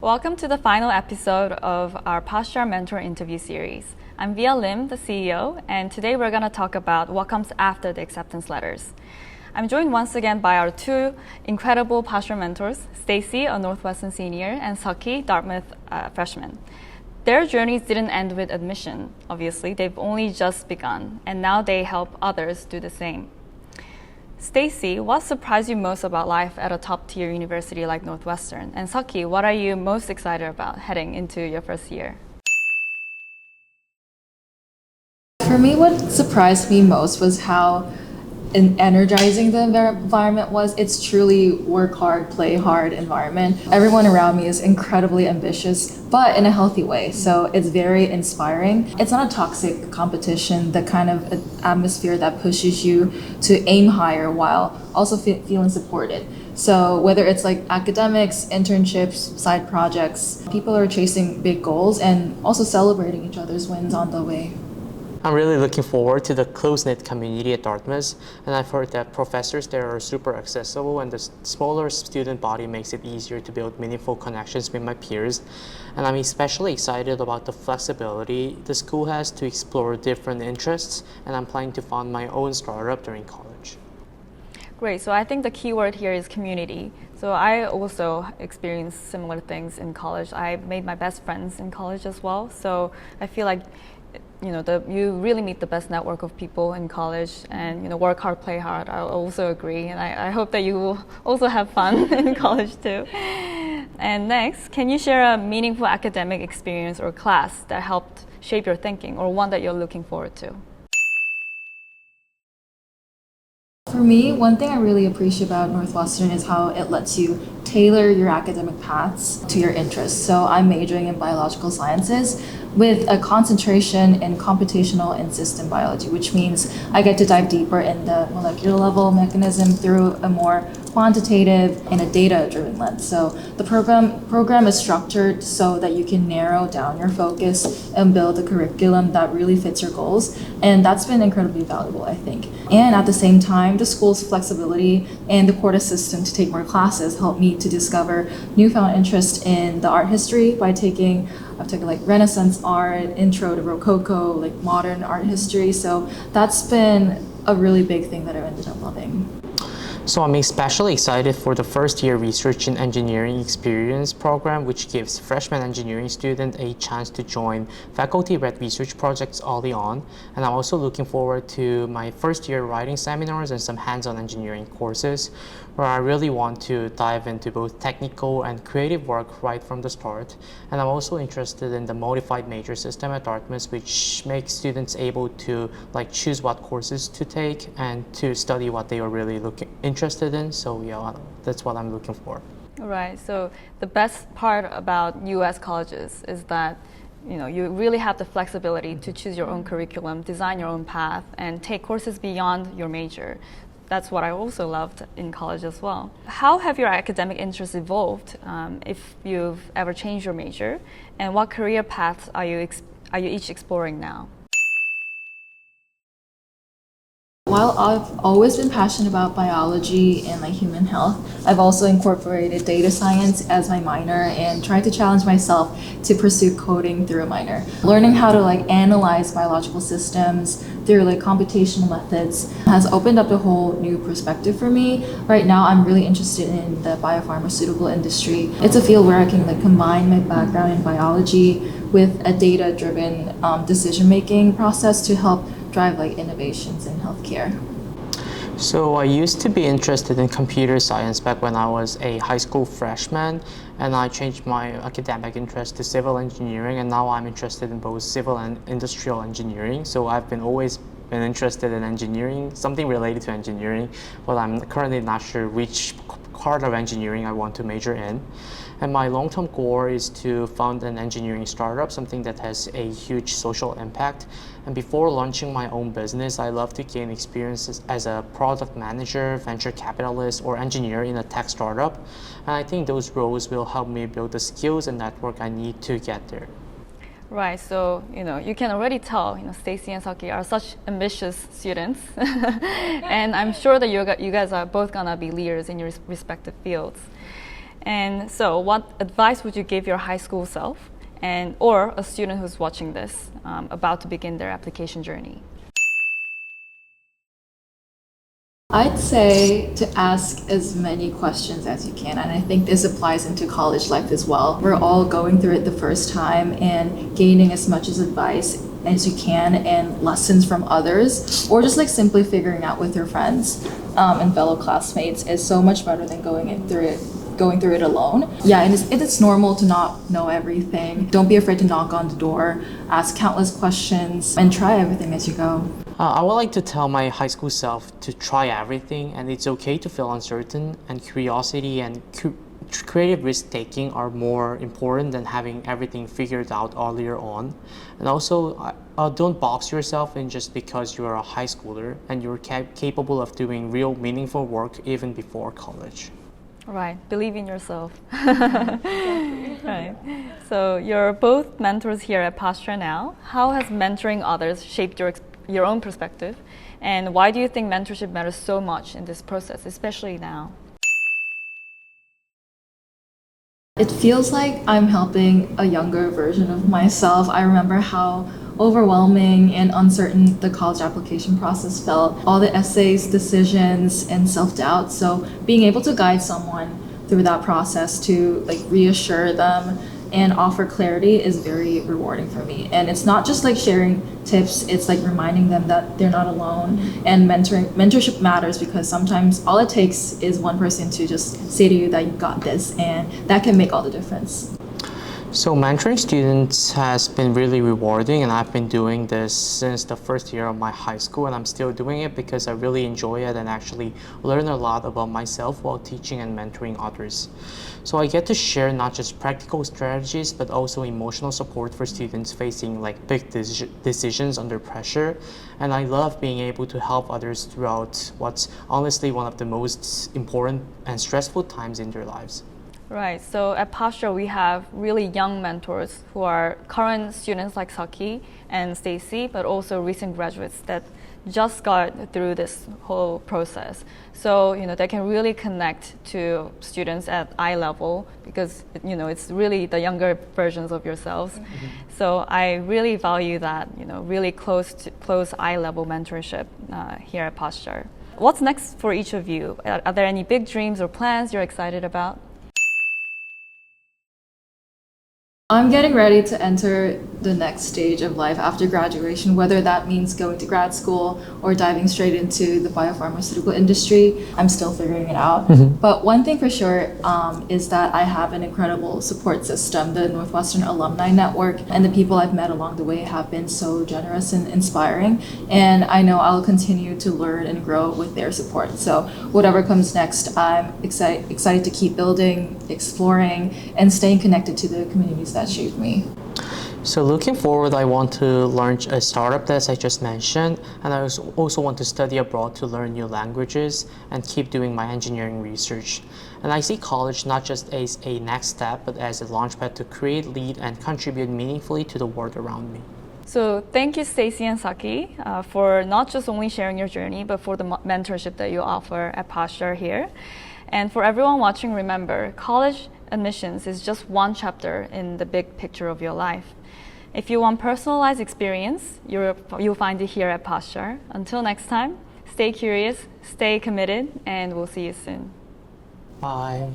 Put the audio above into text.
Welcome to the final episode of our Posture Mentor interview series. I'm Via Lim, the CEO, and today we're going to talk about what comes after the acceptance letters. I'm joined once again by our two incredible posture mentors, Stacy, a Northwestern senior, and Seokhee, Dartmouth freshman. Their journeys didn't end with admission, obviously. They've only just begun, and now they help others do the same. Stacy, what surprised you most about life at a top-tier university like Northwestern? And Seokhee, what are you most excited about heading into your first year? For me, what surprised me most was how energizing the environment was. It's truly work hard, play hard environment. Everyone around me is incredibly ambitious, but in a healthy way. So it's very inspiring. It's not a toxic competition, the kind of atmosphere that pushes you to aim higher while also feeling supported. So whether it's like academics, internships, side projects, people are chasing big goals and also celebrating each other's wins on the way. I'm really looking forward to the close-knit community at Dartmouth, and I've heard that professors there are super accessible and the smaller student body makes it easier to build meaningful connections with my peers. And I'm especially excited about the flexibility the school has to explore different interests, and I'm planning to found my own startup during college. Great, so I think the key word here is community. So I also experienced similar things in college. I made my best friends in college as well, so I feel like you really meet the best network of people in college, and work hard, play hard. I also agree, and I hope that you will also have fun in college too. And next, can you share a meaningful academic experience or class that helped shape your thinking, or one that you're looking forward to? For me, one thing I really appreciate about Northwestern is how it lets you tailor your academic paths to your interests. So I'm majoring in biological sciences with a concentration in computational and system biology, which means I get to dive deeper in the molecular level mechanism through a more quantitative and a data-driven lens. So the program is structured so that you can narrow down your focus and build a curriculum that really fits your goals. And that's been incredibly valuable, I think. And at the same time, the school's flexibility and the quota system to take more classes helped me to discover newfound interest in the art history by I've taken like Renaissance art, intro to Rococo, like modern art history. So that's been a really big thing that I've ended up loving. So I'm especially excited for the first year Research in Engineering Experience program, which gives freshman engineering students a chance to join faculty-led research projects early on. And I'm also looking forward to my first year writing seminars and some hands-on engineering courses, where I really want to dive into both technical and creative work right from the start. And I'm also interested in the modified major system at Dartmouth, which makes students able to choose what courses to take and to study what they are really interested in. So yeah, that's what I'm looking for. Right, so the best part about US colleges is that you really have the flexibility to choose your own curriculum, design your own path, and take courses beyond your major. That's what I also loved in college as well. How have your academic interests evolved, if you've ever changed your major, and what career paths are you each exploring now? While I've always been passionate about biology and human health, I've also incorporated data science as my minor and tried to challenge myself to pursue coding through a minor. Learning how to analyze biological systems through computational methods has opened up a whole new perspective for me. Right now, I'm really interested in the biopharmaceutical industry. It's a field where I can combine my background in biology with a data-driven decision-making process to help drive innovations in healthcare. So I used to be interested in computer science back when I was a high school freshman, and I changed my academic interest to civil engineering, and now I'm interested in both civil and industrial engineering. So I've always been interested in engineering, something related to engineering, but I'm currently not sure which part of engineering I want to major in. And my long-term goal is to found an engineering startup, something that has a huge social impact. And before launching my own business, I love to gain experiences as a product manager, venture capitalist, or engineer in a tech startup. And I think those roles will help me build the skills and network I need to get there. Right, so you can already tell Stacy and Seokhee are such ambitious students, and I'm sure that you guys are both gonna be leaders in your respective fields. And so, what advice would you give your high school self, and or a student who's watching this, about to begin their application journey? I'd say to ask as many questions as you can, and I think this applies into college life as well. We're all going through it the first time and gaining as much as advice as you can and lessons from others, or just like simply figuring out with your friends and fellow classmates is so much better than going through it alone. Yeah, and it's normal to not know everything. Don't be afraid to knock on the door, ask countless questions, and try everything as you go. I would like to tell my high school self to try everything, and it's okay to feel uncertain, and curiosity and creative risk-taking are more important than having everything figured out earlier on. And also, don't box yourself in just because you're a high schooler and you're capable of doing real meaningful work even before college. Right, believe in yourself. Right. So you're both mentors here at Posture now. How has mentoring others shaped your own perspective? And why do you think mentorship matters so much in this process, especially now? It feels like I'm helping a younger version of myself. I remember how overwhelming and uncertain the college application process felt. All the essays, decisions, and self-doubt. So being able to guide someone through that process to like reassure them and offer clarity is very rewarding for me. And it's not just like sharing tips, it's like reminding them that they're not alone. And mentorship matters because sometimes all it takes is one person to just say to you that you got this, and that can make all the difference. So mentoring students has been really rewarding, and I've been doing this since the first year of my high school, and I'm still doing it because I really enjoy it and actually learn a lot about myself while teaching and mentoring others. So I get to share not just practical strategies but also emotional support for students facing like big decisions under pressure, and I love being able to help others throughout what's honestly one of the most important and stressful times in their lives. Right, so at Posture we have really young mentors who are current students like Seokhee and Stacy, but also recent graduates that just got through this whole process. So, they can really connect to students at eye level because, it's really the younger versions of yourselves. Mm-hmm. So I really value that, really close eye level mentorship here at Posture. What's next for each of you? Are there any big dreams or plans you're excited about? I'm getting ready to enter the next stage of life after graduation, whether that means going to grad school or diving straight into the biopharmaceutical industry. I'm still figuring it out. Mm-hmm. But one thing for sure is that I have an incredible support system. The Northwestern Alumni Network and the people I've met along the way have been so generous and inspiring. And I know I'll continue to learn and grow with their support. So whatever comes next, I'm excited to keep building, exploring, and staying connected to the communities that shaped me. So looking forward, I want to launch a startup that I just mentioned, and I also want to study abroad to learn new languages and keep doing my engineering research. And I see college not just as a next step, but as a launchpad to create, lead, and contribute meaningfully to the world around me. So thank you, Stacy and Seokhee, for not just only sharing your journey, but for the mentorship that you offer at Posture here. And for everyone watching, remember, college admissions is just one chapter in the big picture of your life. If you want personalized experience, you'll find it here at Posture. Until next time, stay curious, stay committed, and we'll see you soon. Bye.